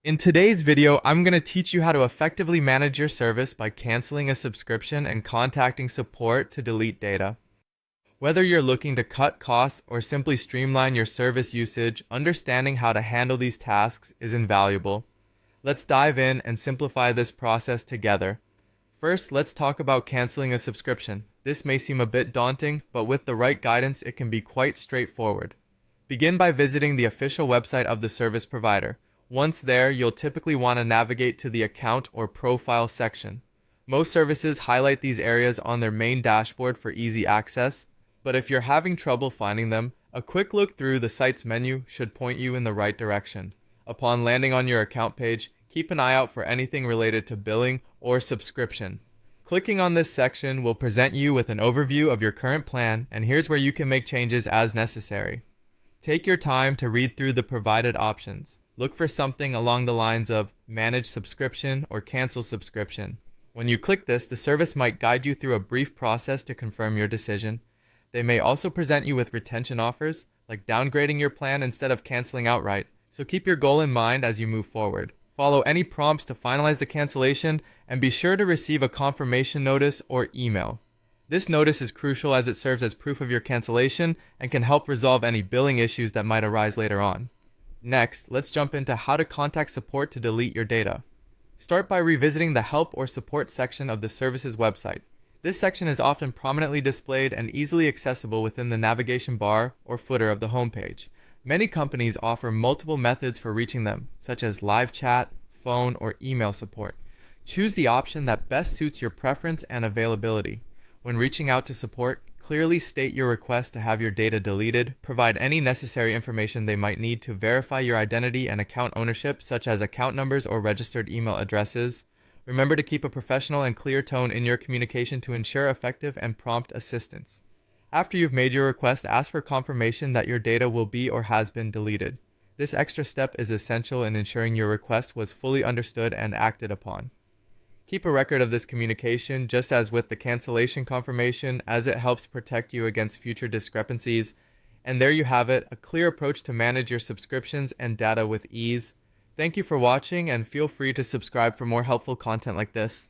In today's video, I'm going to teach you how to effectively manage your service by canceling a subscription and contacting support to delete data. Whether you're looking to cut costs or simply streamline your service usage, understanding how to handle these tasks is invaluable. Let's dive in and simplify this process together. First, let's talk about canceling a subscription. This may seem a bit daunting, but with the right guidance, it can be quite straightforward. Begin by visiting the official website of the service provider. Once there, you'll typically want to navigate to the account or profile section. Most services highlight these areas on their main dashboard for easy access, but if you're having trouble finding them, a quick look through the site's menu should point you in the right direction. Upon landing on your account page, keep an eye out for anything related to billing or subscription. Clicking on this section will present you with an overview of your current plan, and here's where you can make changes as necessary. Take your time to read through the provided options. Look for something along the lines of Manage Subscription or Cancel Subscription. When you click this, the service might guide you through a brief process to confirm your decision. They may also present you with retention offers, like downgrading your plan instead of canceling outright, so keep your goal in mind as you move forward. Follow any prompts to finalize the cancellation, and be sure to receive a confirmation notice or email. This notice is crucial as it serves as proof of your cancellation and can help resolve any billing issues that might arise later on. Next, let's jump into how to contact support to delete your data. Start by revisiting the Help or Support section of the service's website. This section is often prominently displayed and easily accessible within the navigation bar or footer of the homepage. Many companies offer multiple methods for reaching them, such as live chat, phone, or email support. Choose the option that best suits your preference and availability. When reaching out to support, clearly state your request to have your data deleted, provide any necessary information they might need to verify your identity and account ownership, such as account numbers or registered email addresses. Remember to keep a professional and clear tone in your communication to ensure effective and prompt assistance. After you've made your request, ask for confirmation that your data will be or has been deleted. This extra step is essential in ensuring your request was fully understood and acted upon. Keep a record of this communication, just as with the cancellation confirmation, as it helps protect you against future discrepancies. And there you have it, a clear approach to manage your subscriptions and data with ease. Thank you for watching, and feel free to subscribe for more helpful content like this.